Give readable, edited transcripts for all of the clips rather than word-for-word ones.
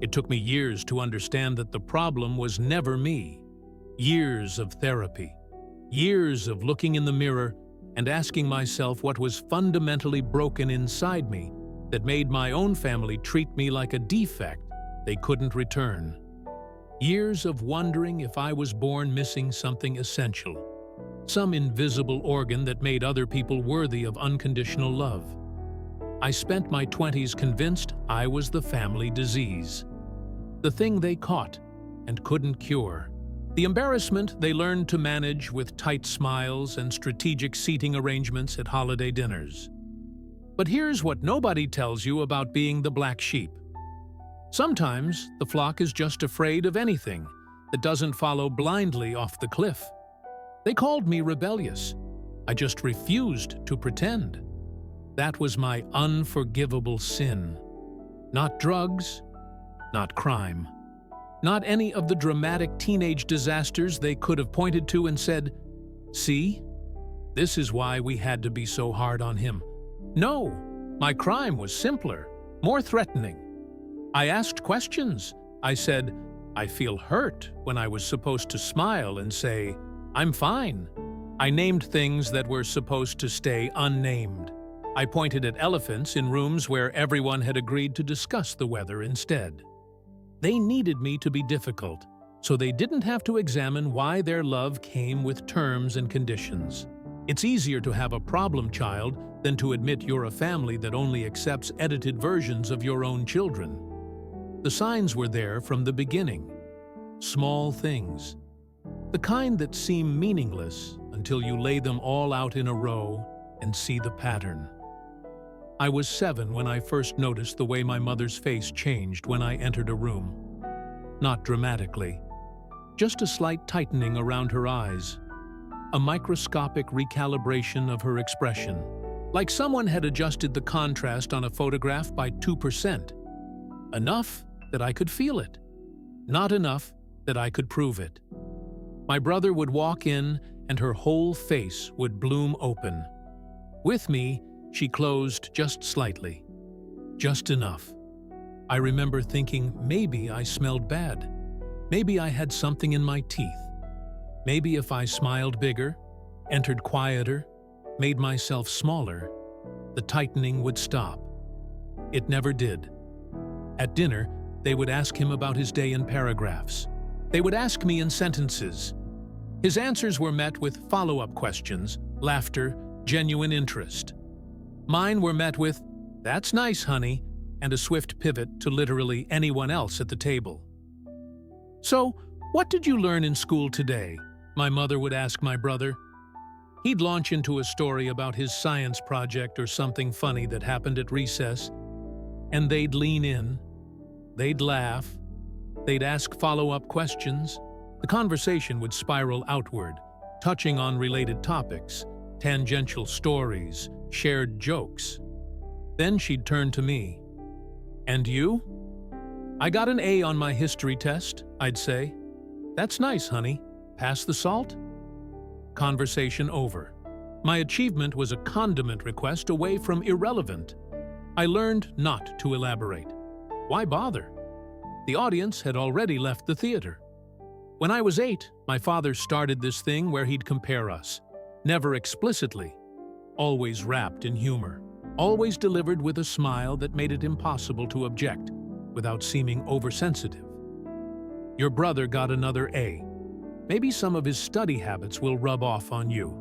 It took me years to understand that the problem was never me. Years of therapy. Years of looking in the mirror and asking myself what was fundamentally broken inside me that made my own family treat me like a defect they couldn't return. Years of wondering if I was born missing something essential, some invisible organ that made other people worthy of unconditional love. I spent my 20s convinced I was the family disease, the thing they caught and couldn't cure, the embarrassment they learned to manage with tight smiles and strategic seating arrangements at holiday dinners. But here's what nobody tells you about being the black sheep. Sometimes the flock is just afraid of anything that doesn't follow blindly off the cliff. They called me rebellious. I just refused to pretend. That was my unforgivable sin. Not drugs, not crime, not any of the dramatic teenage disasters they could have pointed to and said, "See, this is why we had to be so hard on him." No, my crime was simpler, more threatening. I asked questions. I said, "I feel hurt," when I was supposed to smile and say, "I'm fine." I named things that were supposed to stay unnamed. I pointed at elephants in rooms where everyone had agreed to discuss the weather instead. They needed me to be difficult, so they didn't have to examine why their love came with terms and conditions. It's easier to have a problem child than to admit you're a family that only accepts edited versions of your own children. The signs were there from the beginning. Small things. The kind that seem meaningless until you lay them all out in a row and see the pattern. I was 7 when I first noticed the way my mother's face changed when I entered a room. Not dramatically, just a slight tightening around her eyes, a microscopic recalibration of her expression, like someone had adjusted the contrast on a photograph by 2%. Enough that I could feel it, not enough that I could prove it. My brother would walk in and her whole face would bloom open. With me, she closed just slightly, just enough. I remember thinking maybe I smelled bad. Maybe I had something in my teeth. Maybe if I smiled bigger, entered quieter, made myself smaller, the tightening would stop. It never did. At dinner, they would ask him about his day in paragraphs. They would ask me in sentences. His answers were met with follow-up questions, laughter, genuine interest. Mine were met with, "That's nice, honey," and a swift pivot to literally anyone else at the table. "So, what did you learn in school today?" my mother would ask my brother. He'd launch into a story about his science project or something funny that happened at recess, and they'd lean in, they'd laugh, they'd ask follow-up questions. The conversation would spiral outward, touching on related topics, tangential stories, shared jokes. Then she'd turn to me. "And you?" "I got an A on my history test," I'd say. "That's nice, honey. Pass the salt?" Conversation over. My achievement was a condiment request away from irrelevant. I learned not to elaborate. Why bother? The audience had already left the theater. When I was 8, my father started this thing where he'd compare us. Never explicitly. Always wrapped in humor. Always delivered with a smile that made it impossible to object without seeming oversensitive. "Your brother got another A. Maybe some of his study habits will rub off on you."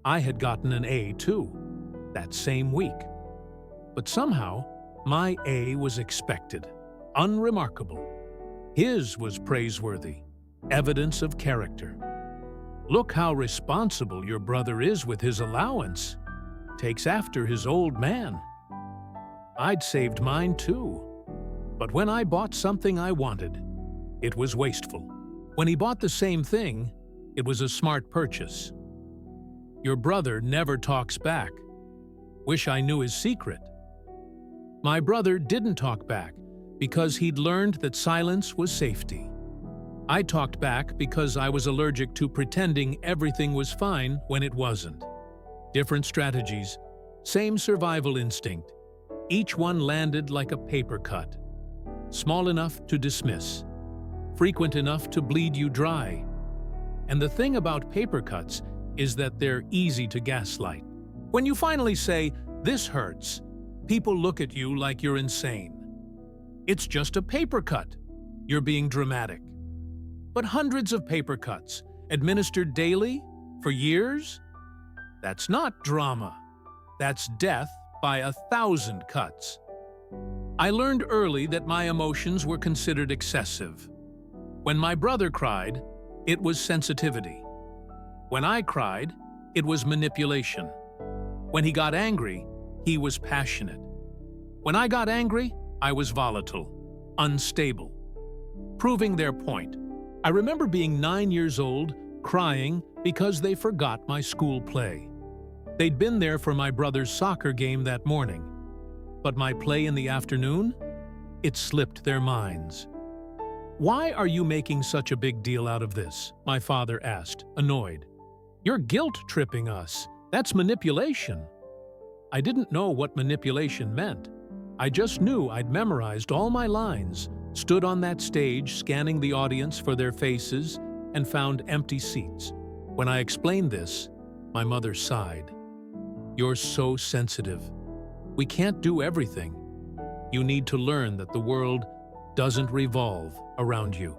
I had gotten an A too, that same week. But somehow, my A was expected, unremarkable. His was praiseworthy, evidence of character. "Look how responsible your brother is with his allowance. Takes after his old man." I'd saved mine too. But when I bought something I wanted, it was wasteful. When he bought the same thing, it was a smart purchase. Your brother never talks back. Wish I knew his secret. My brother didn't talk back because he'd learned that silence was safety. I talked back because I was allergic to pretending everything was fine when it wasn't. Different strategies, same survival instinct. Each one landed like a paper cut. small enough to dismiss, frequent enough to bleed you dry. And the thing about paper cuts is that they're easy to gaslight. When you finally say, "This hurts," people look at you like you're insane. It's just a paper cut. You're being dramatic. But hundreds of paper cuts, administered daily, for years? That's not drama. That's death by 1,000 cuts. I learned early that my emotions were considered excessive. When my brother cried, it was sensitivity. When I cried, it was manipulation. When he got angry, he was passionate. When I got angry, I was volatile, unstable. Proving their point, I remember being 9 years old, crying because they forgot my school play. They'd been there for my brother's soccer game that morning. But my play in the afternoon? It slipped their minds. "Why are you making such a big deal out of this?" my father asked, annoyed. "You're guilt-tripping us. That's manipulation." I didn't know what manipulation meant. I just knew I'd memorized all my lines, stood on that stage scanning the audience for their faces, and found empty seats. When I explained this, my mother sighed. "You're so sensitive. We can't do everything. You need to learn that the world doesn't revolve around you."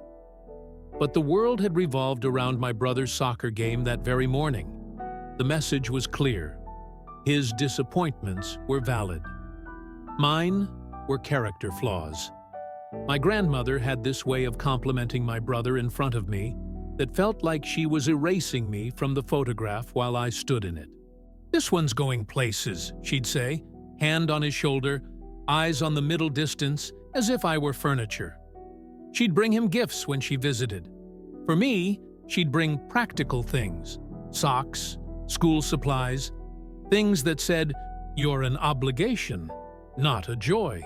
But the world had revolved around my brother's soccer game that very morning. The message was clear. His disappointments were valid. Mine were character flaws. My grandmother had this way of complimenting my brother in front of me that felt like she was erasing me from the photograph while I stood in it. "This one's going places," she'd say, hand on his shoulder, eyes on the middle distance, as if I were furniture. She'd bring him gifts when she visited. For me, she'd bring practical things, socks, school supplies, things that said, "You're an obligation, not a joy."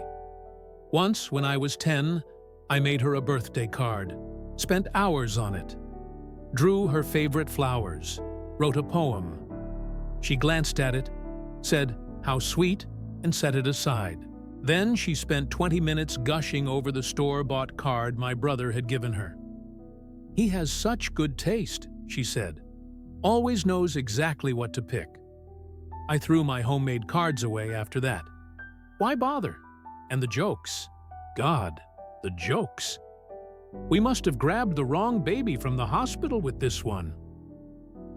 Once, when I was 10, I made her a birthday card, spent hours on it, drew her favorite flowers, wrote a poem. She glanced at it, said, "How sweet," and set it aside. Then she spent 20 minutes gushing over the store-bought card my brother had given her. "He has such good taste," she said. "Always knows exactly what to pick." I threw my homemade cards away after that. Why bother? And the jokes. God, the jokes. We must have grabbed the wrong baby from the hospital with this one.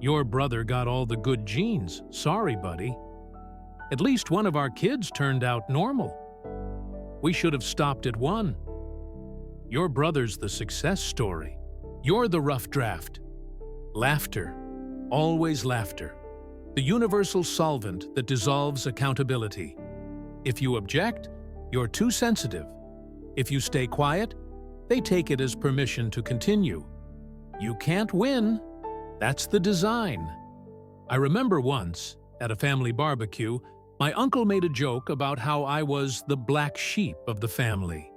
Your brother got all the good genes. Sorry, buddy. At least one of our kids turned out normal. We should have stopped at one. Your brother's the success story. You're the rough draft. Laughter. Always laughter. The universal solvent that dissolves accountability. If you object, you're too sensitive. If you stay quiet, they take it as permission to continue. You can't win. That's the design. I remember once, at a family barbecue, my uncle made a joke about how I was the black sheep of the family.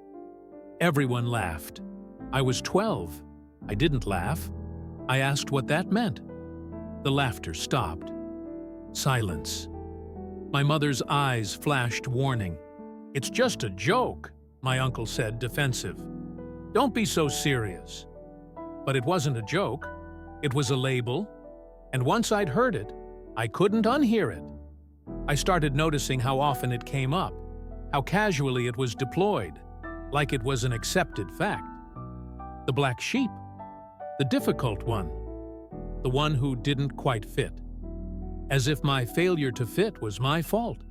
Everyone laughed. I was 12. I didn't laugh. I asked what that meant. The laughter stopped. Silence. My mother's eyes flashed warning. "It's just a joke," my uncle said, defensive. "Don't be so serious." But it wasn't a joke. It was a label. And once I'd heard it, I couldn't unhear it. I started noticing how often it came up, how casually it was deployed, like it was an accepted fact. The black sheep. The difficult one. The one who didn't quite fit. As if my failure to fit was my fault.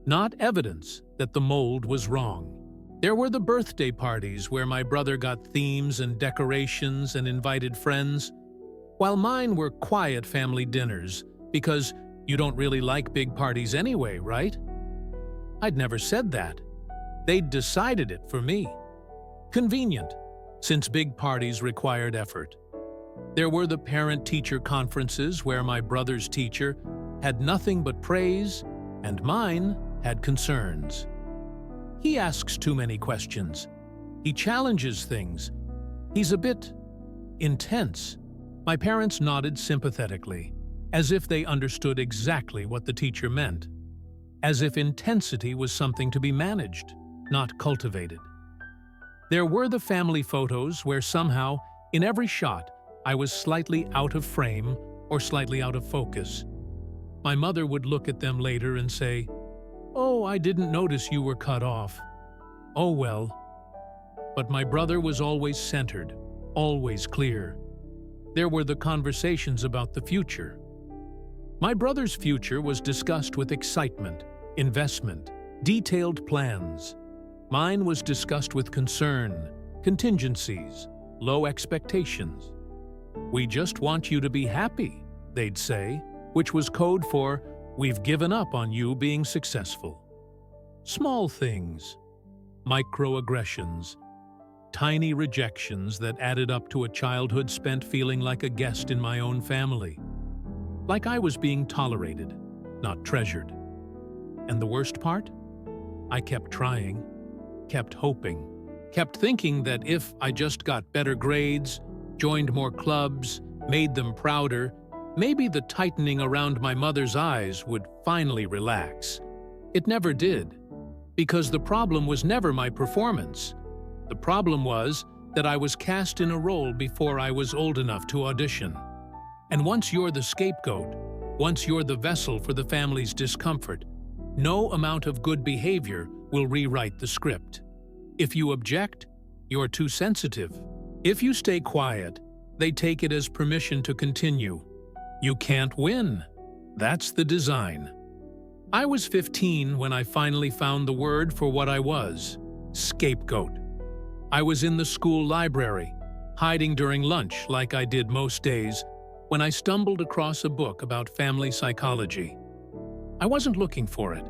Not evidence that the mold was wrong. There were the birthday parties where my brother got themes and decorations and invited friends, while mine were quiet family dinners, because you don't really like big parties anyway, right? I'd never said that. They'd decided it for me. Convenient, since big parties required effort. There were the parent-teacher conferences where my brother's teacher had nothing but praise, and mine had concerns. He asks too many questions. He challenges things. He's a bit intense. My parents nodded sympathetically, as if they understood exactly what the teacher meant, as if intensity was something to be managed, not cultivated. There were the family photos where somehow, in every shot, I was slightly out of frame or slightly out of focus. My mother would look at them later and say, "Oh, I didn't notice you were cut off. Oh well." But my brother was always centered, always clear. There were the conversations about the future. My brother's future was discussed with excitement, investment, detailed plans. Mine was discussed with concern, contingencies, low expectations. "We just want you to be happy," they'd say, which was code for, "We've given up on you being successful." Small things, microaggressions, tiny rejections that added up to a childhood spent feeling like a guest in my own family. Like I was being tolerated, not treasured. And the worst part? I kept trying, kept hoping, kept thinking that if I just got better grades, joined more clubs, made them prouder, maybe the tightening around my mother's eyes would finally relax. It never did, because the problem was never my performance. The problem was that I was cast in a role before I was old enough to audition. And once you're the scapegoat, once you're the vessel for the family's discomfort, no amount of good behavior will rewrite the script. If you object, you're too sensitive. If you stay quiet, they take it as permission to continue. You can't win. That's the design. I was 15 when I finally found the word for what I was: scapegoat. I was in the school library, hiding during lunch like I did most days, when I stumbled across a book about family psychology. I wasn't looking for it.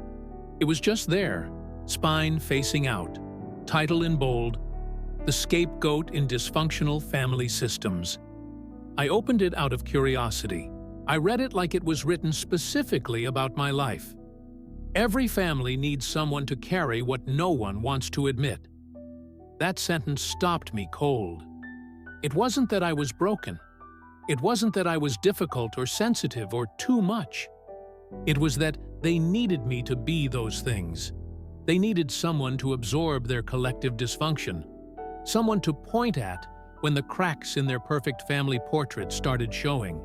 It was just there, spine facing out, title in bold, "The Scapegoat in Dysfunctional Family Systems." I opened it out of curiosity. I read it like it was written specifically about my life. Every family needs someone to carry what no one wants to admit. That sentence stopped me cold. It wasn't that I was broken. It wasn't that I was difficult or sensitive or too much. It was that they needed me to be those things. They needed someone to absorb their collective dysfunction, someone to point at when the cracks in their perfect family portrait started showing.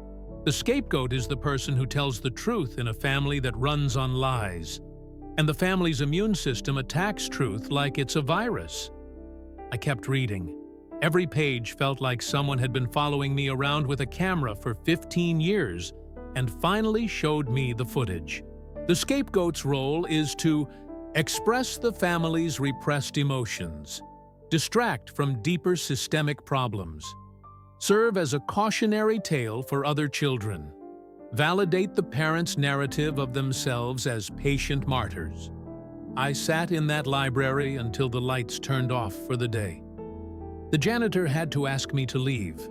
The scapegoat is the person who tells the truth in a family that runs on lies, and the family's immune system attacks truth like it's a virus. I kept reading. Every page felt like someone had been following me around with a camera for 15 years and finally showed me the footage. The scapegoat's role is to express the family's repressed emotions, distract from deeper systemic problems, serve as a cautionary tale for other children, validate the parents' narrative of themselves as patient martyrs. I sat in that library until the lights turned off for the day. The janitor had to ask me to leave.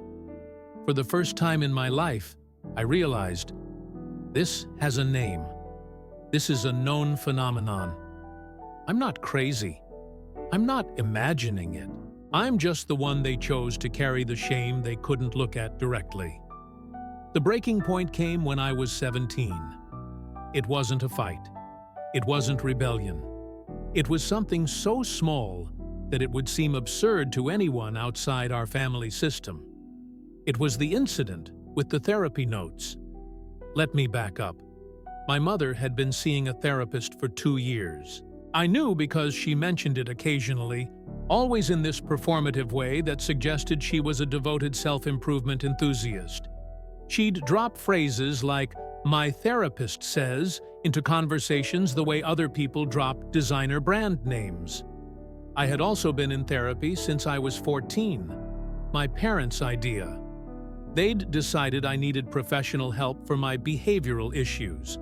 For the first time in my life, I realized, this has a name. This is a known phenomenon. I'm not crazy. I'm not imagining it. I'm just the one they chose to carry the shame they couldn't look at directly. The breaking point came when I was 17. It wasn't a fight. It wasn't rebellion. It was something so small that it would seem absurd to anyone outside our family system. It was the incident with the therapy notes. Let me back up. My mother had been seeing a therapist for 2 years. I knew because she mentioned it occasionally, always in this performative way that suggested she was a devoted self-improvement enthusiast. She'd drop phrases like, "My therapist says," into conversations the way other people drop designer brand names. I had also been in therapy since I was 14. My parents' idea. They'd decided I needed professional help for my behavioral issues,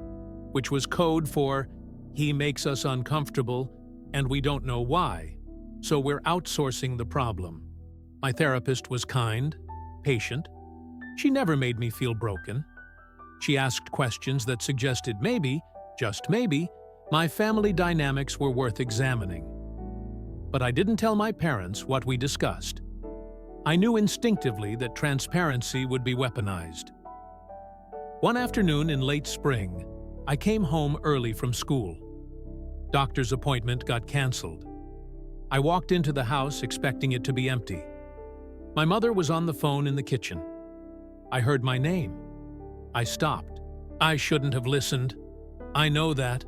which was code for, "He makes us uncomfortable, and we don't know why, so we're outsourcing the problem." My therapist was kind, patient. She never made me feel broken. She asked questions that suggested maybe, just maybe, my family dynamics were worth examining. But I didn't tell my parents what we discussed. I knew instinctively that transparency would be weaponized. One afternoon in late spring, I came home early from school. Doctor's appointment got canceled. I walked into the house expecting it to be empty. My mother was on the phone in the kitchen. I heard my name. I stopped. I shouldn't have listened. I know that.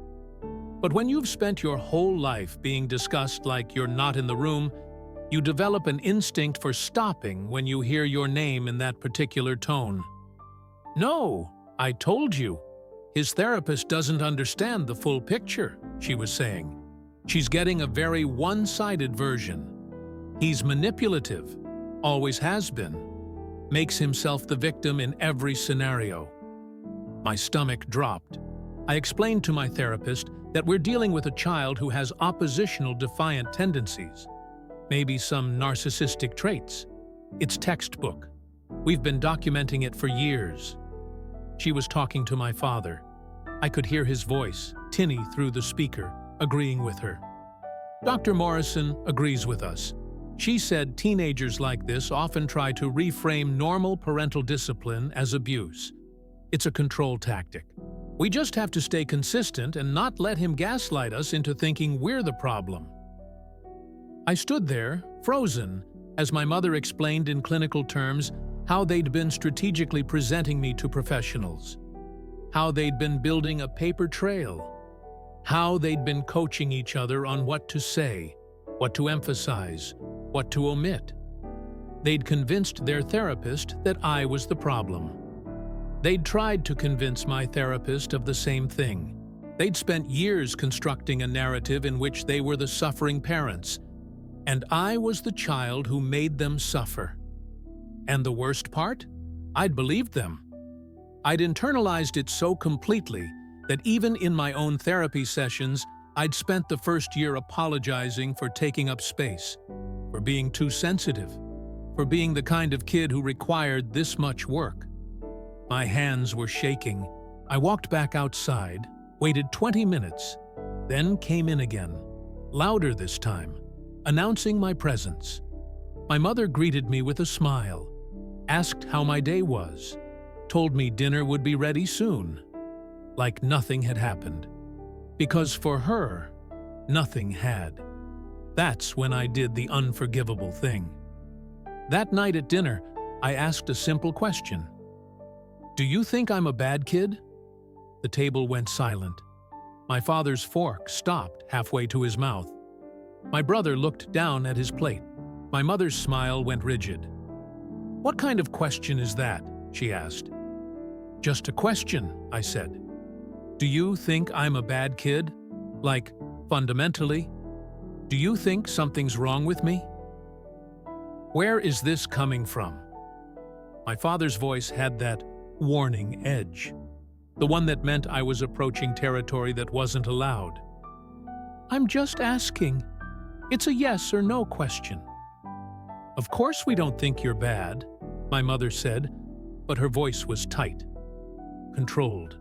But when you've spent your whole life being discussed like you're not in the room, you develop an instinct for stopping when you hear your name in that particular tone. "No, I told you. His therapist doesn't understand the full picture," she was saying. "She's getting a very one-sided version. He's manipulative, always has been, makes himself the victim in every scenario." My stomach dropped. I explained to my therapist that we're dealing with a child who has oppositional defiant tendencies, maybe some narcissistic traits. It's textbook. We've been documenting it for years. She was talking to my father. I could hear his voice, tinny through the speaker, agreeing with her. "Dr. Morrison agrees with us. She said teenagers like this often try to reframe normal parental discipline as abuse. It's a control tactic. We just have to stay consistent and not let him gaslight us into thinking we're the problem." I stood there, frozen, as my mother explained in clinical terms how they'd been strategically presenting me to professionals, how they'd been building a paper trail, how they'd been coaching each other on what to say, what to emphasize, what to omit. They'd convinced their therapist that I was the problem. They'd tried to convince my therapist of the same thing. They'd spent years constructing a narrative in which they were the suffering parents, and I was the child who made them suffer. And the worst part? I'd believed them. I'd internalized it so completely that even in my own therapy sessions, I'd spent the first year apologizing for taking up space, for being too sensitive, for being the kind of kid who required this much work. My hands were shaking. I walked back outside, waited 20 minutes, then came in again, louder this time, announcing my presence. My mother greeted me with a smile, asked how my day was, told me dinner would be ready soon, like nothing had happened. Because for her, nothing had. That's when I did the unforgivable thing. That night at dinner, I asked a simple question. "Do you think I'm a bad kid?" The table went silent. My father's fork stopped halfway to his mouth. My brother looked down at his plate. My mother's smile went rigid. "What kind of question is that?" she asked. "Just a question," I said. "Do you think I'm a bad kid? Like, fundamentally? Do you think something's wrong with me?" "Where is this coming from?" My father's voice had that warning edge, the one that meant I was approaching territory that wasn't allowed. "I'm just asking. It's a yes or no question." "Of course we don't think you're bad," my mother said, but her voice was tight, controlled.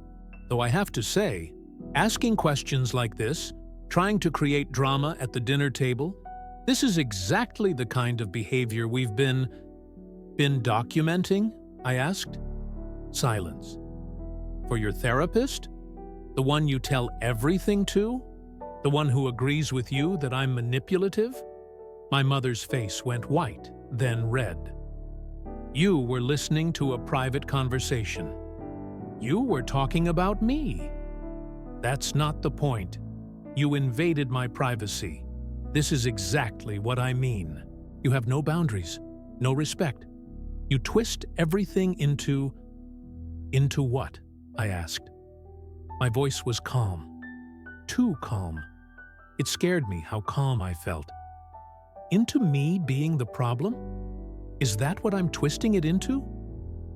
Though I have to say, asking questions like this, trying to create drama at the dinner table, this is exactly the kind of behavior we've been documenting, I asked. Silence. "For your therapist? The one you tell everything to? The one who agrees with you that I'm manipulative?" My mother's face went white, then red. "You were listening to a private conversation. You were talking about me." "That's not the point. You invaded my privacy. This is exactly what I mean. You have no boundaries, no respect. You twist everything into what?" I asked. My voice was calm. Too calm. It scared me how calm I felt. Into me being the problem? Is that what I'm twisting it into?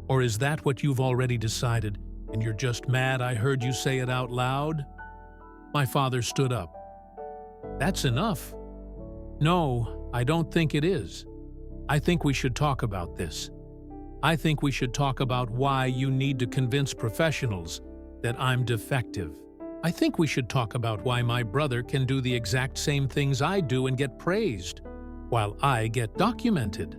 Or is that what you've already decided, and you're just mad I heard you say it out loud? My father stood up. "That's enough." "No, I don't think it is. I think we should talk about this. I think we should talk about why you need to convince professionals that I'm defective. I think we should talk about why my brother can do the exact same things I do and get praised, while I get documented."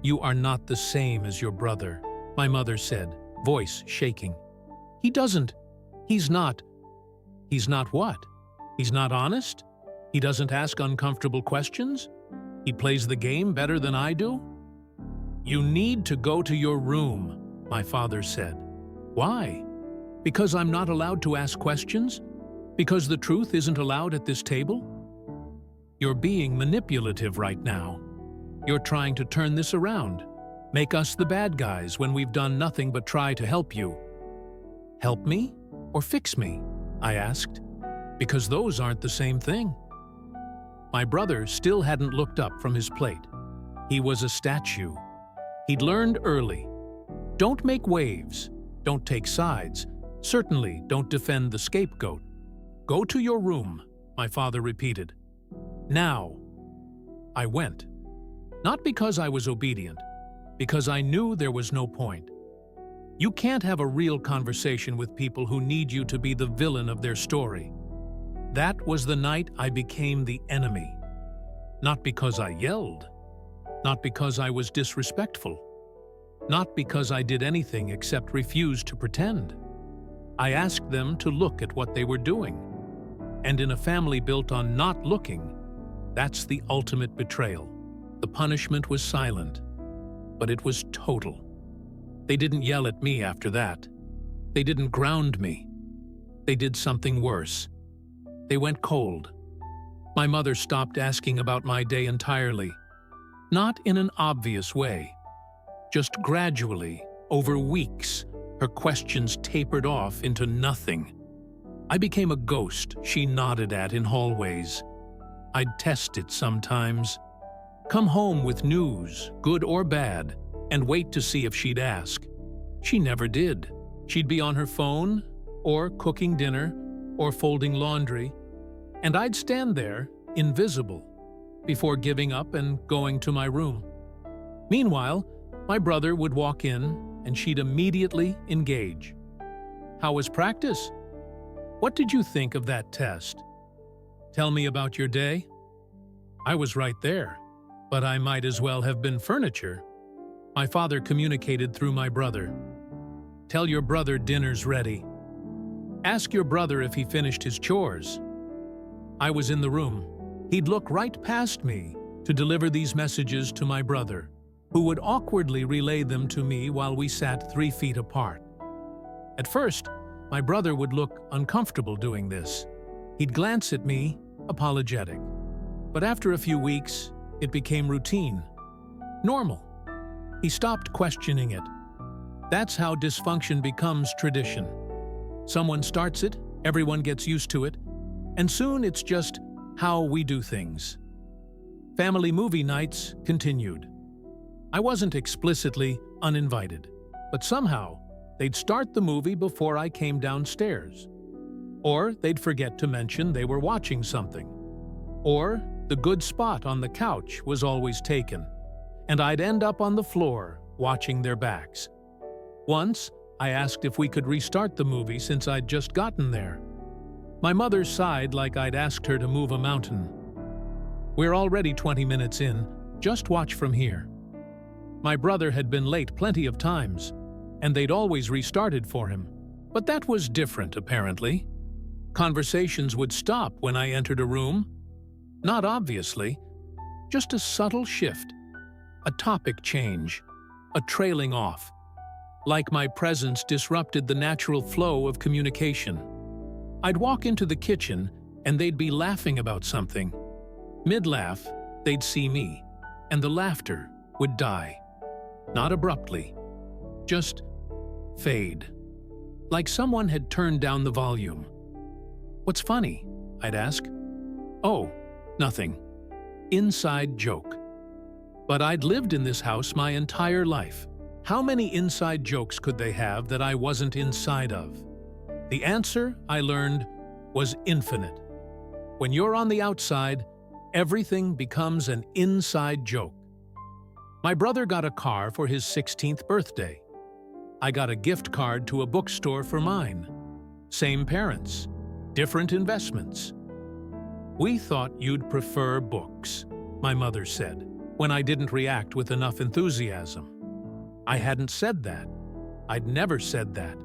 "You are not the same as your brother," my mother said, voice shaking. He's not what? He's not honest? He doesn't ask uncomfortable questions? He plays the game better than I do? You need to go to your room, my father said. Why? Because I'm not allowed to ask questions? Because the truth isn't allowed at this table? You're being manipulative right now. You're trying to turn this around, make us the bad guys when we've done nothing but try to help you. Help me or fix me? I asked, because those aren't the same thing. My brother still hadn't looked up from his plate. He was a statue. He'd learned early. Don't make waves. Don't take sides. Certainly don't defend the scapegoat. Go to your room, my father repeated. Now. I went. Not because I was obedient, because I knew there was no point. You can't have a real conversation with people who need you to be the villain of their story. That was the night I became the enemy. Not because I yelled. Not because I was disrespectful. Not because I did anything except refuse to pretend. I asked them to look at what they were doing. And in a family built on not looking, that's the ultimate betrayal. The punishment was silent, but it was total. They didn't yell at me after that. They didn't ground me. They did something worse. They went cold. My mother stopped asking about my day entirely. Not in an obvious way. Just gradually, over weeks, her questions tapered off into nothing. I became a ghost she nodded at in hallways. I'd test it sometimes. Come home with news, good or bad, and wait to see if she'd ask. She never did. She'd be on her phone, or cooking dinner, or folding laundry, and I'd stand there, invisible, before giving up and going to my room. Meanwhile, my brother would walk in, and she'd immediately engage. How was practice? What did you think of that test? Tell me about your day. I was right there, but I might as well have been furniture. My father communicated through my brother. Tell your brother dinner's ready. Ask your brother if he finished his chores. I was in the room. He'd look right past me to deliver these messages to my brother, who would awkwardly relay them to me while we sat 3 feet apart. At first, my brother would look uncomfortable doing this. He'd glance at me, apologetic. But after a few weeks, it became routine. Normal. He stopped questioning it. That's how dysfunction becomes tradition. Someone starts it, everyone gets used to it, and soon it's just how we do things. Family movie nights continued. I wasn't explicitly uninvited, but somehow they'd start the movie before I came downstairs. Or they'd forget to mention they were watching something. Or the good spot on the couch was always taken, and I'd end up on the floor watching their backs. Once, I asked if we could restart the movie since I'd just gotten there. My mother sighed like I'd asked her to move a mountain. We're already 20 minutes in, just watch from here. My brother had been late plenty of times, and they'd always restarted for him. But that was different, apparently. Conversations would stop when I entered a room. Not obviously, just a subtle shift, a topic change, a trailing off. Like my presence disrupted the natural flow of communication. I'd walk into the kitchen and they'd be laughing about something. Mid-laugh, they'd see me, and the laughter would die. Not abruptly, just fade. Like someone had turned down the volume. What's funny? I'd ask. Oh, nothing. Inside joke. But I'd lived in this house my entire life. How many inside jokes could they have that I wasn't inside of? The answer, I learned, was infinite. When you're on the outside, everything becomes an inside joke. My brother got a car for his 16th birthday. I got a gift card to a bookstore for mine. Same parents, different investments. We thought you'd prefer books, my mother said, when I didn't react with enough enthusiasm. I hadn't said that. I'd never said that.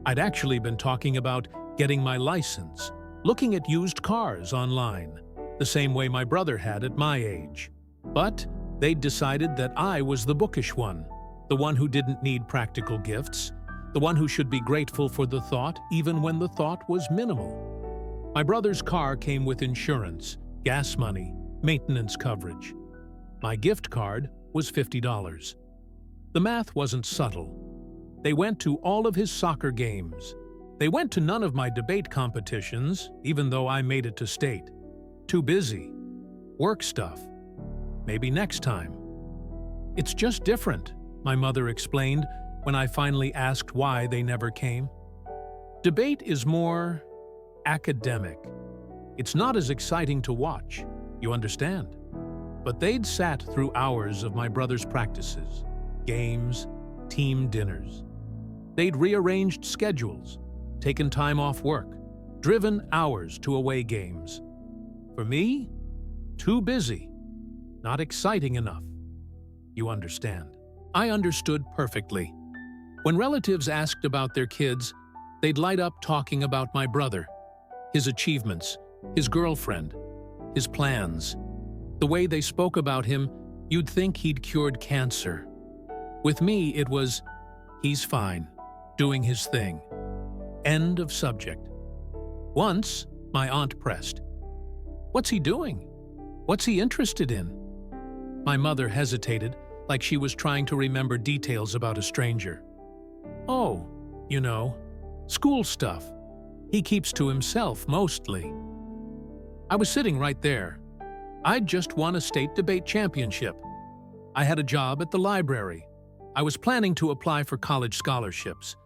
I'd actually been talking about getting my license, looking at used cars online. the same way my brother had at my age. But they'd decided that I was the bookish one, the one who didn't need practical gifts, the one who should be grateful for the thought even when the thought was minimal. My brother's car came with insurance, gas money, maintenance coverage. My gift card was $50. The math wasn't subtle. They went to all of his soccer games. They went to none of my debate competitions, even though I made it to state. Too busy. Work stuff. Maybe next time. It's just different, my mother explained when I finally asked why they never came. Debate is more academic. It's not as exciting to watch, you understand? But they'd sat through hours of my brother's practices, games, team dinners. They'd rearranged schedules, taken time off work, driven hours to away games. For me, too busy, not exciting enough. You understand. I understood perfectly. When relatives asked about their kids, they'd light up talking about my brother, his achievements, his girlfriend, his plans. The way they spoke about him, you'd think he'd cured cancer. With me, it was, he's fine, doing his thing. End of subject. Once, my aunt pressed, "What's he doing? What's he interested in?" My mother hesitated, like she was trying to remember details about a stranger. "Oh, school stuff. He keeps to himself, mostly." I was sitting right there. I'd just won a state debate championship. I had a job at the library. I was planning to apply for college scholarships.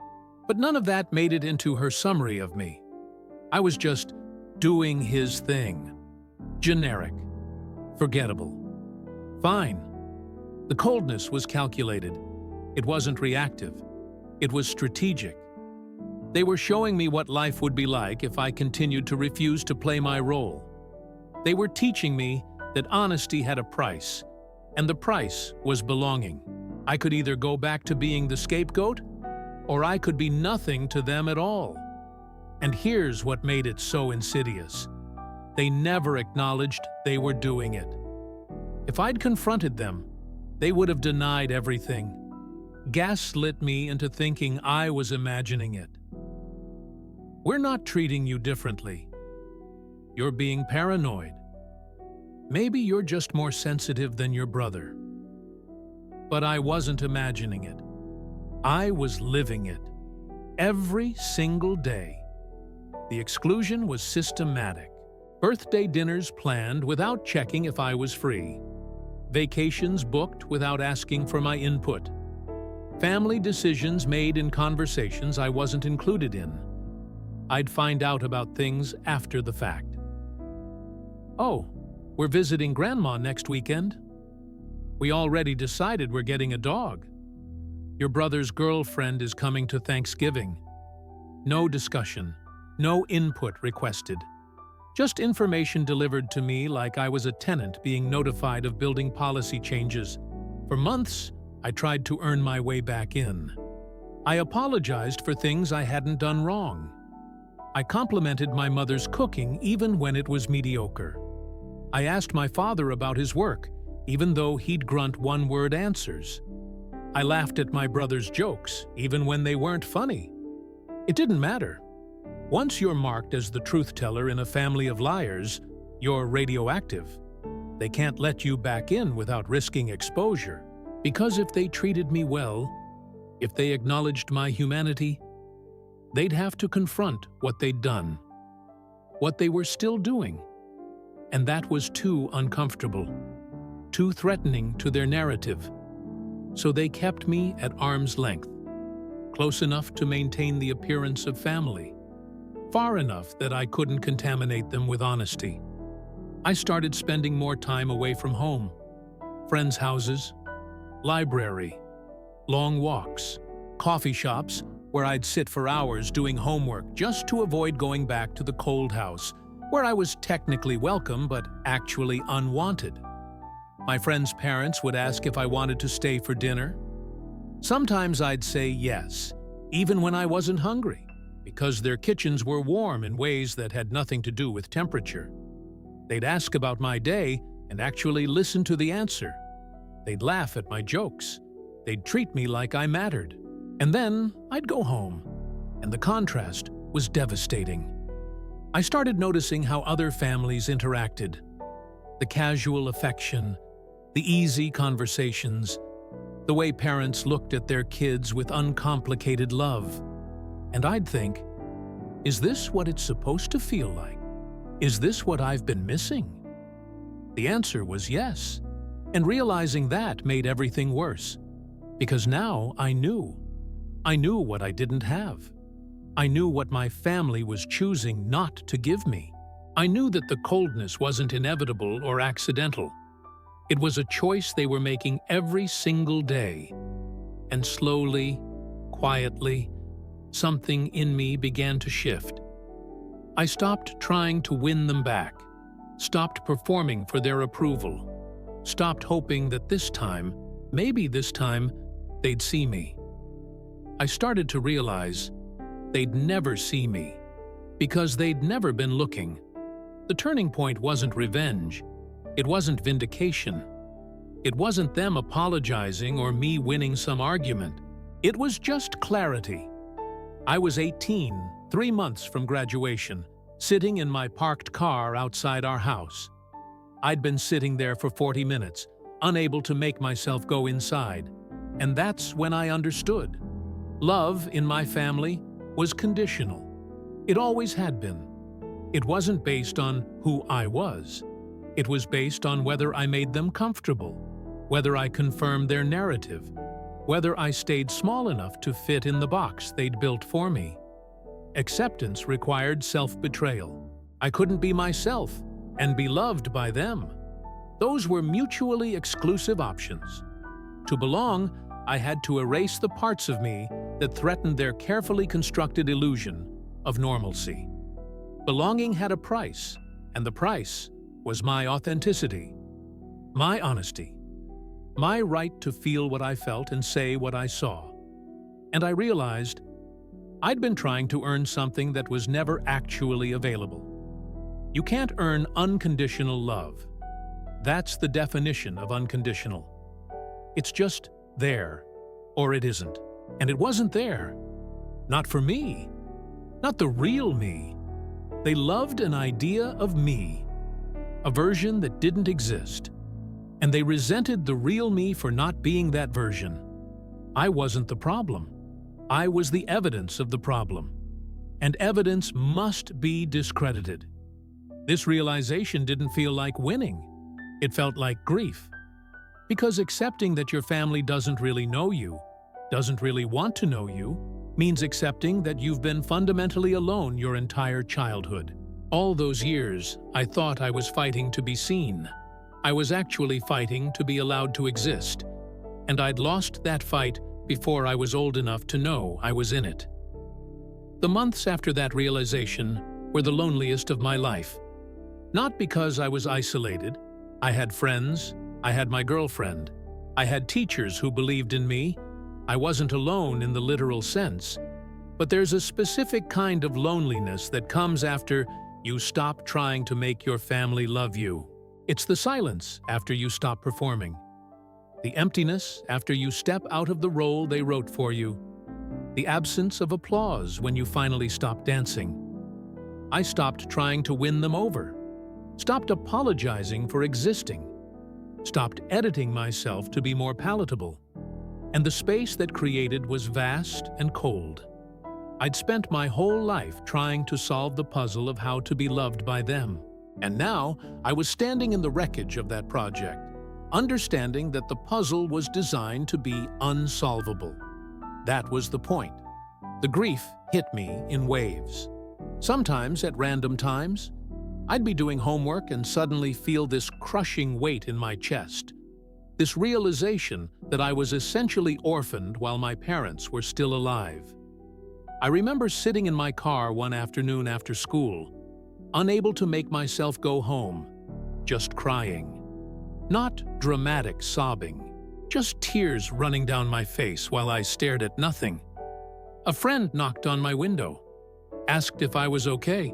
But none of that made it into her summary of me. I was just doing his thing. Generic. Forgettable. Fine. The coldness was calculated. It wasn't reactive. It was strategic. They were showing me what life would be like if I continued to refuse to play my role. They were teaching me that honesty had a price, and the price was belonging. I could either go back to being the scapegoat, or I could be nothing to them at all. And here's what made it so insidious. They never acknowledged they were doing it. If I'd confronted them, they would have denied everything, gaslit me into thinking I was imagining it. "We're not treating you differently. You're being paranoid. Maybe you're just more sensitive than your brother." But I wasn't imagining it. I was living it. Every single day. The exclusion was systematic. Birthday dinners planned without checking if I was free. Vacations booked without asking for my input. Family decisions made in conversations I wasn't included in. I'd find out about things after the fact. "Oh, we're visiting Grandma next weekend. We already decided we're getting a dog. Your brother's girlfriend is coming to Thanksgiving." No discussion, no input requested. Just information delivered to me like I was a tenant being notified of building policy changes. For months, I tried to earn my way back in. I apologized for things I hadn't done wrong. I complimented my mother's cooking even when it was mediocre. I asked my father about his work, even though he'd grunt one-word answers. I laughed at my brother's jokes, even when they weren't funny. It didn't matter. Once you're marked as the truth-teller in a family of liars, you're radioactive. They can't let you back in without risking exposure. Because if they treated me well, if they acknowledged my humanity, they'd have to confront what they'd done, what they were still doing. And that was too uncomfortable, too threatening to their narrative. So they kept me at arm's length, close enough to maintain the appearance of family, far enough that I couldn't contaminate them with honesty. I started spending more time away from home, friends' houses, library, long walks, coffee shops where I'd sit for hours doing homework just to avoid going back to the cold house, where I was technically welcome but actually unwanted. My friends' parents would ask if I wanted to stay for dinner. Sometimes I'd say yes, even when I wasn't hungry, because their kitchens were warm in ways that had nothing to do with temperature. They'd ask about my day and actually listen to the answer. They'd laugh at my jokes. They'd treat me like I mattered. And then I'd go home, and the contrast was devastating. I started noticing how other families interacted. The casual affection, the easy conversations, the way parents looked at their kids with uncomplicated love. And I'd think, is this what it's supposed to feel like? Is this what I've been missing? The answer was yes, and realizing that made everything worse. Because now I knew. I knew what I didn't have. I knew what my family was choosing not to give me. I knew that the coldness wasn't inevitable or accidental. It was a choice they were making every single day. And slowly, quietly, something in me began to shift. I stopped trying to win them back, stopped performing for their approval, stopped hoping that this time, maybe this time, they'd see me. I started to realize they'd never see me, because they'd never been looking. The turning point wasn't revenge. It wasn't vindication. It wasn't them apologizing or me winning some argument. It was just clarity. I was 18, 3 months from graduation, sitting in my parked car outside our house. I'd been sitting there for 40 minutes, unable to make myself go inside. And that's when I understood. Love in my family was conditional. It always had been. It wasn't based on who I was. It was based on whether I made them comfortable, whether I confirmed their narrative, whether I stayed small enough to fit in the box they'd built for me. Acceptance required self-betrayal. I couldn't be myself and be loved by them. Those were mutually exclusive options. To belong, I had to erase the parts of me that threatened their carefully constructed illusion of normalcy. Belonging had a price, and the price was my authenticity, my honesty, my right to feel what I felt and say what I saw. And I realized I'd been trying to earn something that was never actually available. You can't earn unconditional love. That's the definition of unconditional. It's just there, or it isn't. And it wasn't there. Not for me. Not the real me. They loved an idea of me, a version that didn't exist. And they resented the real me for not being that version. I wasn't the problem. I was the evidence of the problem. And evidence must be discredited. This realization didn't feel like winning. It felt like grief. Because accepting that your family doesn't really know you, doesn't really want to know you, means accepting that you've been fundamentally alone your entire childhood. All those years, I thought I was fighting to be seen. I was actually fighting to be allowed to exist. And I'd lost that fight before I was old enough to know I was in it. The months after that realization were the loneliest of my life. Not because I was isolated. I had friends. I had my girlfriend. I had teachers who believed in me. I wasn't alone in the literal sense. But there's a specific kind of loneliness that comes after you stop trying to make your family love you. It's the silence after you stop performing. The emptiness after you step out of the role they wrote for you. The absence of applause when you finally stop dancing. I stopped trying to win them over. Stopped apologizing for existing. Stopped editing myself to be more palatable. And the space that created was vast and cold. I'd spent my whole life trying to solve the puzzle of how to be loved by them. And now I was standing in the wreckage of that project, understanding that the puzzle was designed to be unsolvable. That was the point. The grief hit me in waves. Sometimes, at random times, I'd be doing homework and suddenly feel this crushing weight in my chest. This realization that I was essentially orphaned while my parents were still alive. I remember sitting in my car one afternoon after school, unable to make myself go home, just crying. Not dramatic sobbing, just tears running down my face while I stared at nothing. A friend knocked on my window, asked if I was okay.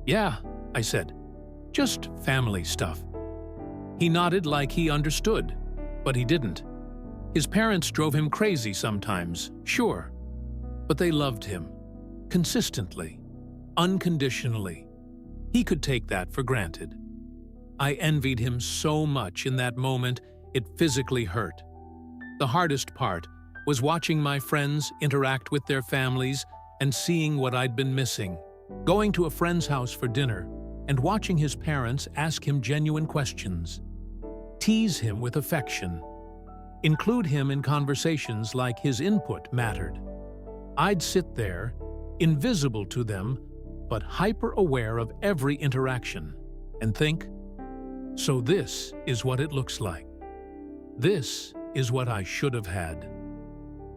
"Yeah," I said. Just family stuff. He nodded like he understood, but he didn't. His parents drove him crazy sometimes, sure, but they loved him. Consistently. Unconditionally. He could take that for granted. I envied him so much in that moment, it physically hurt. The hardest part was watching my friends interact with their families and seeing what I'd been missing. Going to a friend's house for dinner and watching his parents ask him genuine questions. Tease him with affection. Include him in conversations like his input mattered. I'd sit there, invisible to them, but hyper-aware of every interaction, and think, so this is what it looks like. This is what I should have had.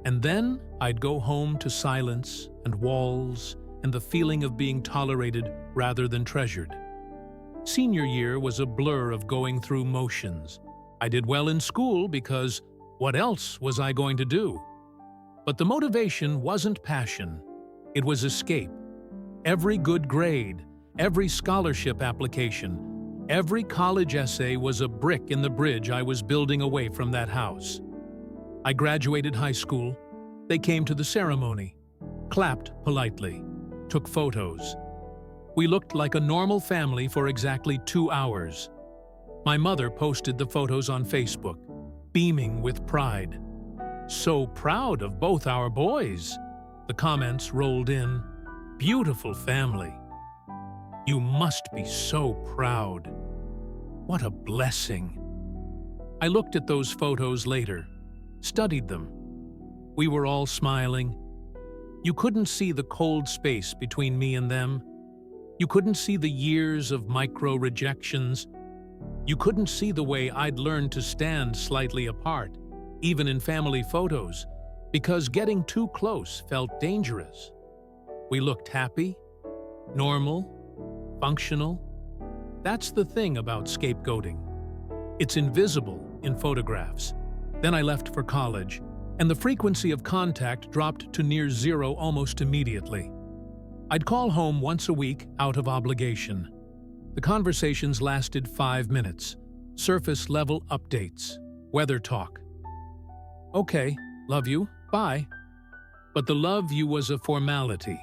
And then I'd go home to silence and walls and the feeling of being tolerated rather than treasured. Senior year was a blur of going through motions. I did well in school because what else was I going to do? But the motivation wasn't passion. It was escape. Every good grade, every scholarship application, every college essay was a brick in the bridge I was building away from that house. I graduated high school. They came to the ceremony, clapped politely, took photos. We looked like a normal family for exactly 2 hours. My mother posted the photos on Facebook, beaming with pride. So proud of both our boys. The comments rolled in. Beautiful family. You must be so proud. What a blessing. I looked at those photos later, studied them. We were all smiling. You couldn't see the cold space between me and them. You couldn't see the years of micro-rejections. You couldn't see the way I'd learned to stand slightly apart, even in family photos, because getting too close felt dangerous. We looked happy, normal, functional. That's the thing about scapegoating. It's invisible in photographs. Then I left for college, and the frequency of contact dropped to near zero almost immediately. I'd call home once a week out of obligation. The conversations lasted 5 minutes. Surface-level updates, weather talk. Okay, love you, bye. But the love you was a formality,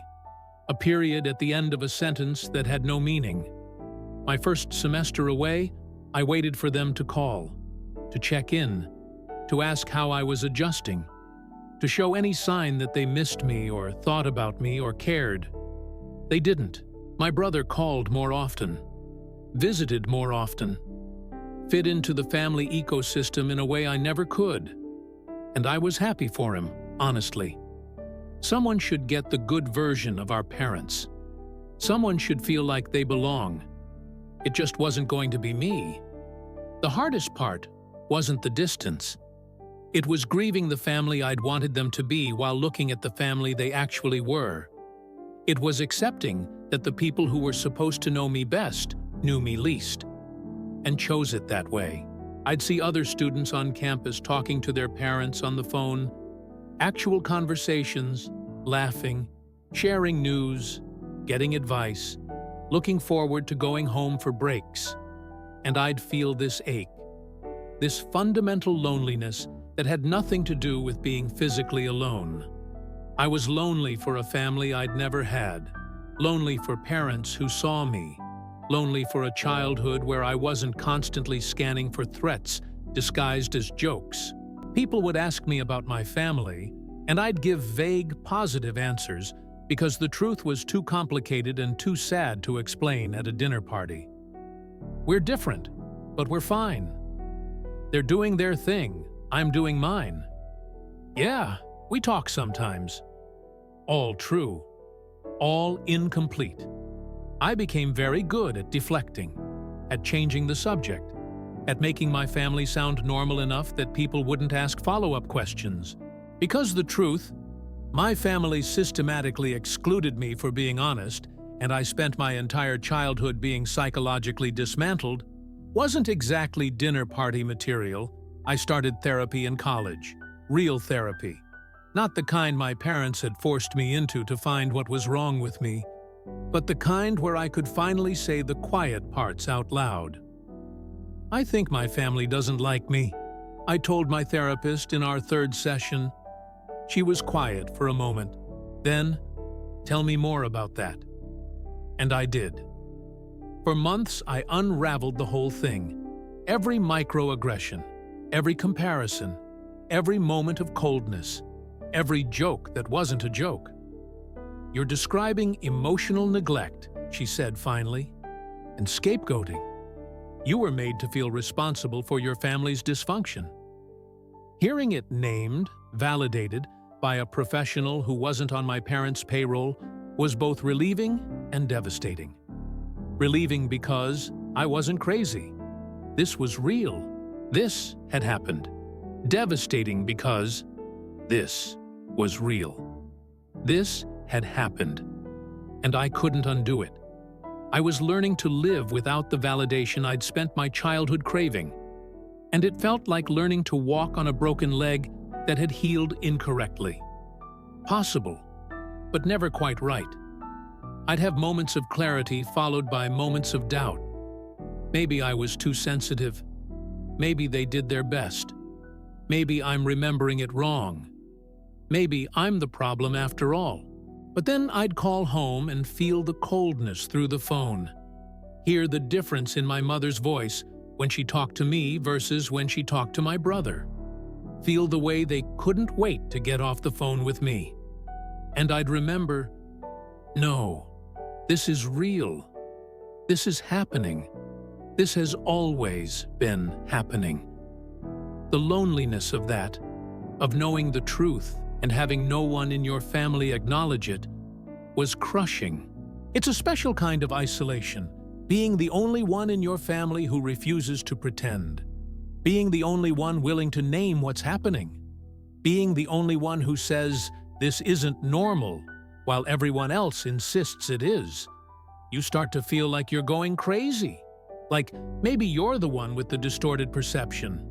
a period at the end of a sentence that had no meaning. My first semester away, I waited for them to call, to check in, to ask how I was adjusting, to show any sign that they missed me or thought about me or cared. They didn't. My brother called more often, visited more often, fit into the family ecosystem in a way I never could. And I was happy for him, honestly. Someone should get the good version of our parents. Someone should feel like they belong. It just wasn't going to be me. The hardest part wasn't the distance. It was grieving the family I'd wanted them to be while looking at the family they actually were. It was accepting that the people who were supposed to know me best knew me least, and chose it that way. I'd see other students on campus talking to their parents on the phone, actual conversations, laughing, sharing news, getting advice, looking forward to going home for breaks. And I'd feel this ache, this fundamental loneliness that had nothing to do with being physically alone. I was lonely for a family I'd never had, lonely for parents who saw me, lonely for a childhood where I wasn't constantly scanning for threats disguised as jokes. People would ask me about my family, and I'd give vague, positive answers because the truth was too complicated and too sad to explain at a dinner party. We're different, but we're fine. They're doing their thing, I'm doing mine. Yeah, we talk sometimes. All true, all incomplete. I became very good at deflecting, at changing the subject, at making my family sound normal enough that people wouldn't ask follow-up questions. Because the truth, my family systematically excluded me for being honest, and I spent my entire childhood being psychologically dismantled, wasn't exactly dinner party material. I started therapy in college, real therapy. Not the kind my parents had forced me into to find what was wrong with me, but the kind where I could finally say the quiet parts out loud. "I think my family doesn't like me," I told my therapist in our third session. She was quiet for a moment. Then, "Tell me more about that." And I did. For months, I unraveled the whole thing. Every microaggression, every comparison, every moment of coldness, every joke that wasn't a joke. "You're describing emotional neglect," she said finally, "and scapegoating. You were made to feel responsible for your family's dysfunction." Hearing it named, validated, by a professional who wasn't on my parents' payroll was both relieving and devastating. Relieving because I wasn't crazy. This was real. This had happened. Devastating because this was real. This had happened, and I couldn't undo it. I was learning to live without the validation I'd spent my childhood craving, and it felt like learning to walk on a broken leg that had healed incorrectly. Possible, but never quite right. I'd have moments of clarity followed by moments of doubt. Maybe I was too sensitive. Maybe they did their best. Maybe I'm remembering it wrong. Maybe I'm the problem after all. But then I'd call home and feel the coldness through the phone. Hear the difference in my mother's voice when she talked to me versus when she talked to my brother. Feel the way they couldn't wait to get off the phone with me. And I'd remember, no, this is real. This is happening. This has always been happening. The loneliness of that, of knowing the truth and having no one in your family acknowledge it, was crushing. It's a special kind of isolation, being the only one in your family who refuses to pretend. Being the only one willing to name what's happening. Being the only one who says, "This isn't normal," while everyone else insists it is. You start to feel like you're going crazy. Like maybe you're the one with the distorted perception.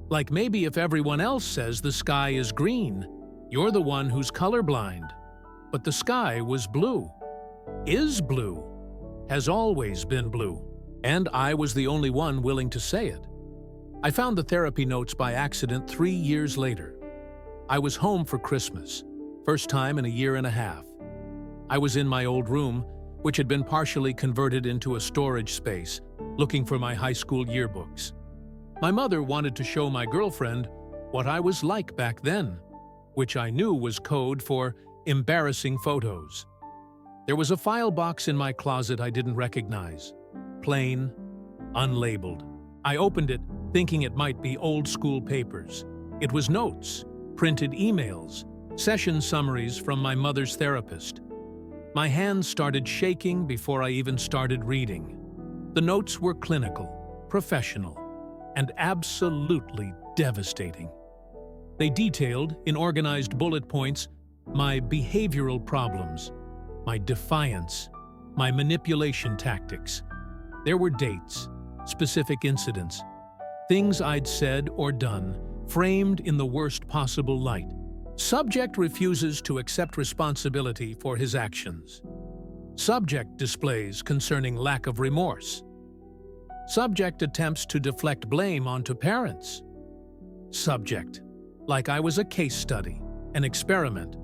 Like maybe if everyone else says the sky is green, you're the one who's colorblind. But the sky was blue. Is blue. Has always been blue. And I was the only one willing to say it. I found the therapy notes by accident 3 years later. I was home for Christmas, first time in a year and a half. I was in my old room, which had been partially converted into a storage space, looking for my high school yearbooks. My mother wanted to show my girlfriend what I was like back then, which I knew was code for embarrassing photos. There was a file box in my closet I didn't recognize, plain, unlabeled. I opened it, thinking it might be old-school papers. It was notes, printed emails, session summaries from my mother's therapist. My hands started shaking before I even started reading. The notes were clinical, professional, and absolutely devastating. They detailed, in organized bullet points, my behavioral problems, my defiance, my manipulation tactics. There were dates, specific incidents, things I'd said or done, framed in the worst possible light. Subject refuses to accept responsibility for his actions. Subject displays concerning lack of remorse. Subject attempts to deflect blame onto parents. Subject, like I was a case study, an experiment.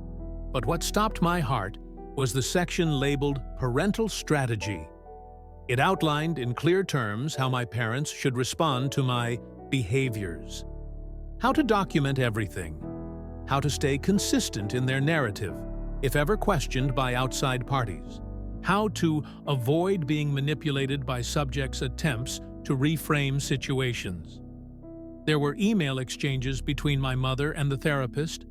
But what stopped my heart was the section labeled Parental Strategy. It outlined in clear terms how my parents should respond to my behaviors. How to document everything. How to stay consistent in their narrative, if ever questioned by outside parties. How to avoid being manipulated by subjects' attempts to reframe situations. There were email exchanges between my mother and the therapist,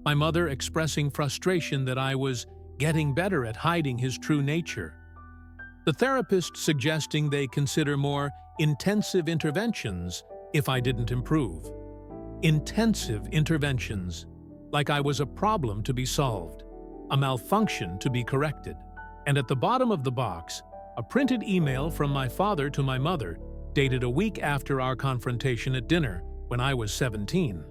my mother expressing frustration that I was getting better at hiding his true nature. The therapist suggesting they consider more intensive interventions if I didn't improve. Intensive interventions, like I was a problem to be solved, a malfunction to be corrected. And at the bottom of the box, a printed email from my father to my mother, dated a week after our confrontation at dinner when I was 17.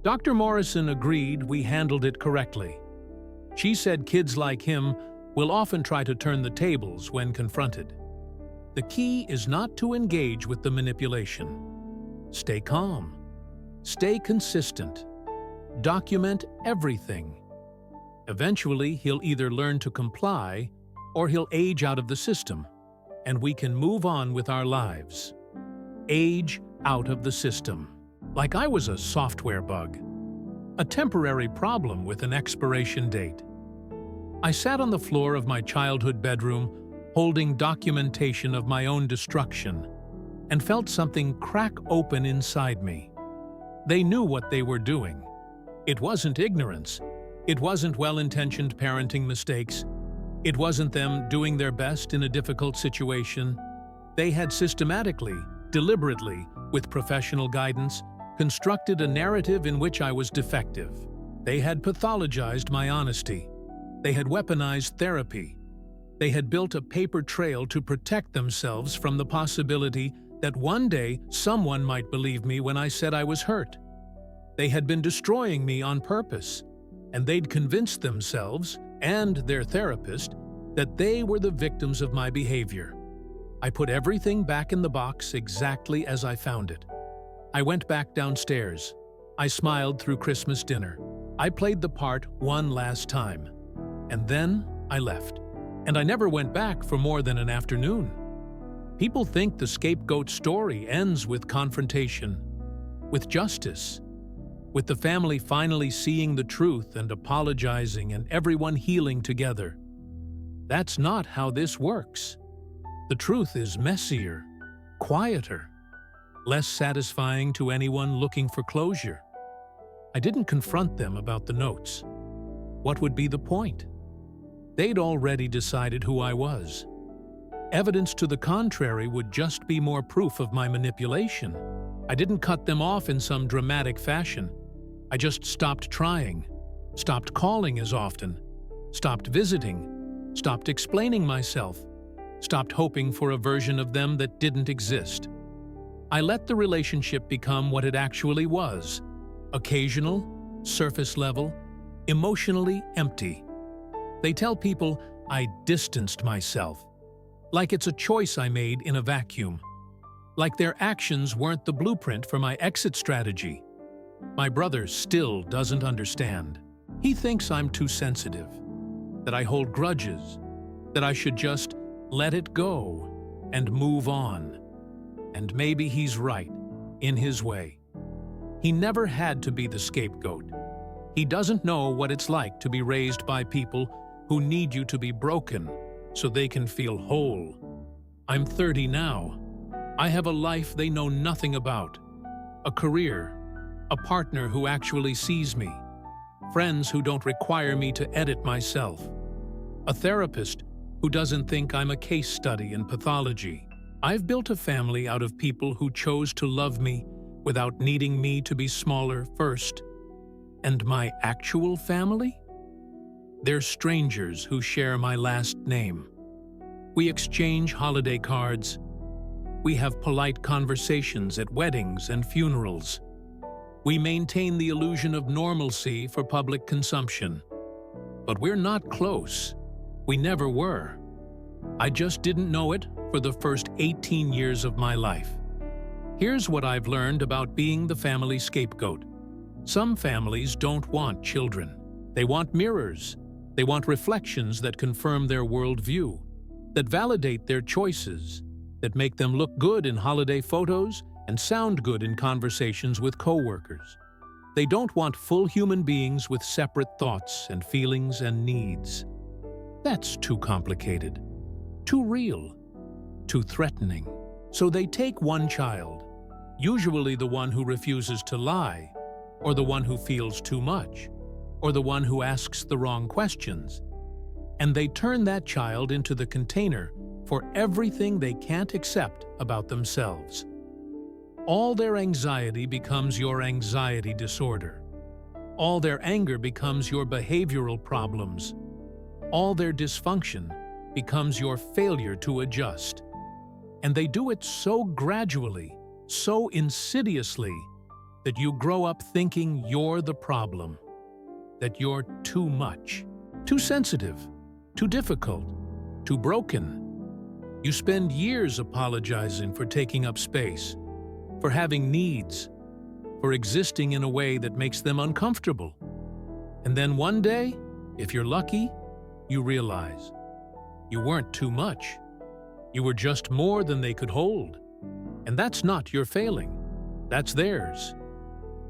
Dr. Morrison agreed we handled it correctly. She said kids like him will often try to turn the tables when confronted. The key is not to engage with the manipulation. Stay calm. Stay consistent. Document everything. Eventually, he'll either learn to comply or he'll age out of the system, and we can move on with our lives. Age out of the system. Like I was a software bug. A temporary problem with an expiration date. I sat on the floor of my childhood bedroom, holding documentation of my own destruction, and felt something crack open inside me. They knew what they were doing. It wasn't ignorance. It wasn't well-intentioned parenting mistakes. It wasn't them doing their best in a difficult situation. They had systematically, deliberately, with professional guidance, constructed a narrative in which I was defective. They had pathologized my honesty. They had weaponized therapy. They had built a paper trail to protect themselves from the possibility that one day someone might believe me when I said I was hurt. They had been destroying me on purpose, and they'd convinced themselves and their therapist that they were the victims of my behavior. I put everything back in the box exactly as I found it. I went back downstairs. I smiled through Christmas dinner. I played the part one last time. And then I left. And I never went back for more than an afternoon. People think the scapegoat story ends with confrontation, with justice, with the family finally seeing the truth and apologizing and everyone healing together. That's not how this works. The truth is messier, quieter, less satisfying to anyone looking for closure. I didn't confront them about the notes. What would be the point? They'd already decided who I was. Evidence to the contrary would just be more proof of my manipulation. I didn't cut them off in some dramatic fashion. I just stopped trying, stopped calling as often, stopped visiting, stopped explaining myself, stopped hoping for a version of them that didn't exist. I let the relationship become what it actually was: occasional, surface level, emotionally empty. They tell people I distanced myself, like it's a choice I made in a vacuum, like their actions weren't the blueprint for my exit strategy. My brother still doesn't understand. He thinks I'm too sensitive, that I hold grudges, that I should just let it go and move on. And maybe he's right, in his way. He never had to be the scapegoat. He doesn't know what it's like to be raised by people who need you to be broken so they can feel whole. I'm 30 now. I have a life they know nothing about, a career, a partner who actually sees me, friends who don't require me to edit myself, a therapist who doesn't think I'm a case study in pathology. I've built a family out of people who chose to love me without needing me to be smaller first. And my actual family? They're strangers who share my last name. We exchange holiday cards. We have polite conversations at weddings and funerals. We maintain the illusion of normalcy for public consumption. But we're not close. We never were. I just didn't know it for the first 18 years of my life. Here's what I've learned about being the family scapegoat. Some families don't want children. They want mirrors. They want reflections that confirm their worldview, that validate their choices, that make them look good in holiday photos and sound good in conversations with coworkers. They don't want full human beings with separate thoughts and feelings and needs. That's too complicated, too real, too threatening. So they take one child, usually the one who refuses to lie, or the one who feels too much, or the one who asks the wrong questions, and they turn that child into the container for everything they can't accept about themselves. All their anxiety becomes your anxiety disorder. All their anger becomes your behavioral problems. All their dysfunction becomes your failure to adjust. And they do it so gradually, so insidiously, that you grow up thinking you're the problem, that you're too much, too sensitive, too difficult, too broken. You spend years apologizing for taking up space, for having needs, for existing in a way that makes them uncomfortable. And then one day, if you're lucky, you realize you weren't too much. You were just more than they could hold. And that's not your failing. That's theirs.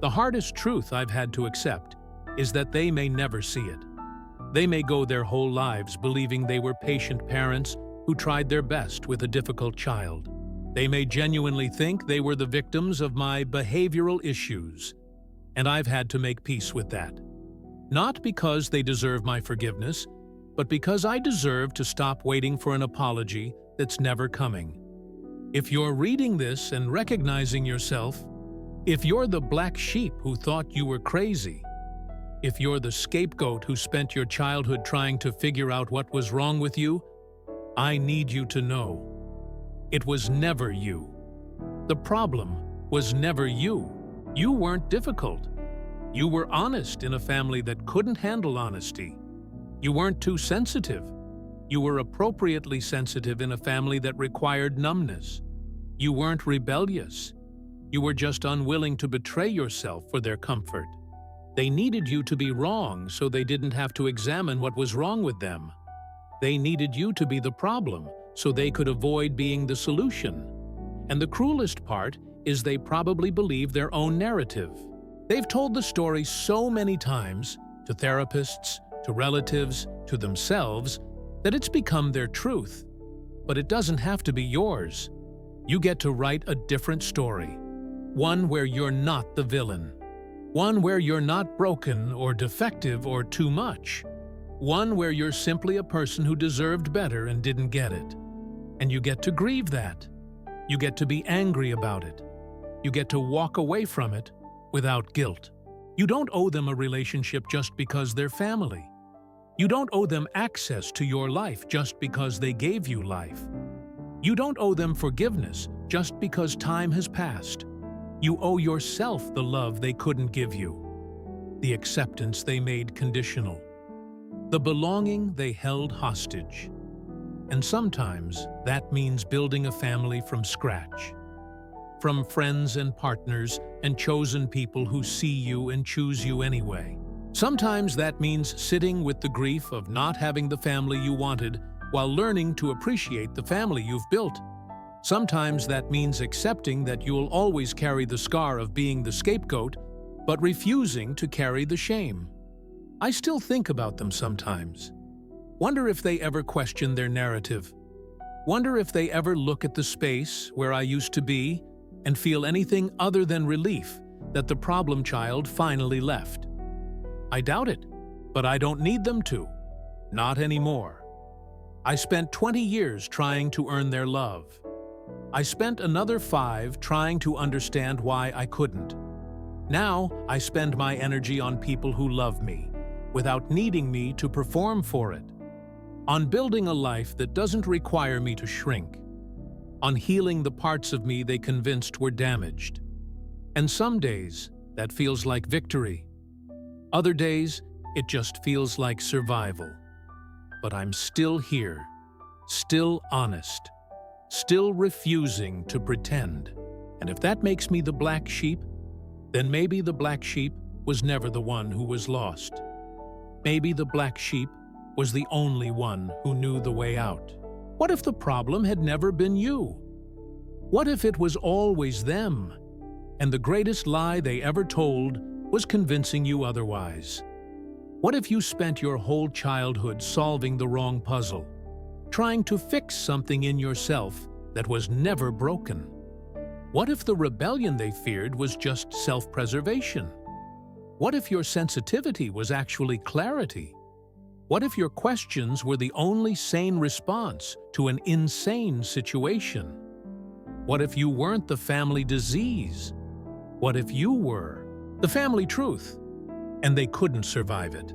The hardest truth I've had to accept is that they may never see it. They may go their whole lives believing they were patient parents who tried their best with a difficult child. They may genuinely think they were the victims of my behavioral issues, and I've had to make peace with that. Not because they deserve my forgiveness, but because I deserve to stop waiting for an apology that's never coming. If you're reading this and recognizing yourself, if you're the black sheep who thought you were crazy, if you're the scapegoat who spent your childhood trying to figure out what was wrong with you, I need you to know. It was never you. The problem was never you. You weren't difficult. You were honest in a family that couldn't handle honesty. You weren't too sensitive. You were appropriately sensitive in a family that required numbness. You weren't rebellious. You were just unwilling to betray yourself for their comfort. They needed you to be wrong so they didn't have to examine what was wrong with them. They needed you to be the problem so they could avoid being the solution. And the cruelest part is they probably believe their own narrative. They've told the story so many times, to therapists, to relatives, to themselves, that it's become their truth. But it doesn't have to be yours. You get to write a different story. One where you're not the villain. One where you're not broken or defective or too much. One where you're simply a person who deserved better and didn't get it. And you get to grieve that. You get to be angry about it. You get to walk away from it without guilt. You don't owe them a relationship just because they're family. You don't owe them access to your life just because they gave you life. You don't owe them forgiveness just because time has passed. You owe yourself the love they couldn't give you, the acceptance they made conditional, the belonging they held hostage. And sometimes that means building a family from scratch, from friends and partners and chosen people who see you and choose you anyway. Sometimes that means sitting with the grief of not having the family you wanted while learning to appreciate the family you've built. Sometimes that means accepting that you'll always carry the scar of being the scapegoat, but refusing to carry the shame. I still think about them sometimes. Wonder if they ever question their narrative. Wonder if they ever look at the space where I used to be and feel anything other than relief that the problem child finally left. I doubt it, but I don't need them to. Not anymore. I spent 20 years trying to earn their love. I spent another 5 trying to understand why I couldn't. Now I spend my energy on people who love me, without needing me to perform for it. On building a life that doesn't require me to shrink. On healing the parts of me they convinced were damaged. And some days, that feels like victory. Other days, it just feels like survival. But I'm still here, still honest, still refusing to pretend. And if that makes me the black sheep, then maybe the black sheep was never the one who was lost. Maybe the black sheep was the only one who knew the way out. What if the problem had never been you? What if it was always them, and the greatest lie they ever told was convincing you otherwise? What if you spent your whole childhood solving the wrong puzzle, trying to fix something in yourself that was never broken? What if the rebellion they feared was just self-preservation? What if your sensitivity was actually clarity? What if your questions were the only sane response to an insane situation? What if you weren't the family disease? What if you were the family truth, and they couldn't survive it?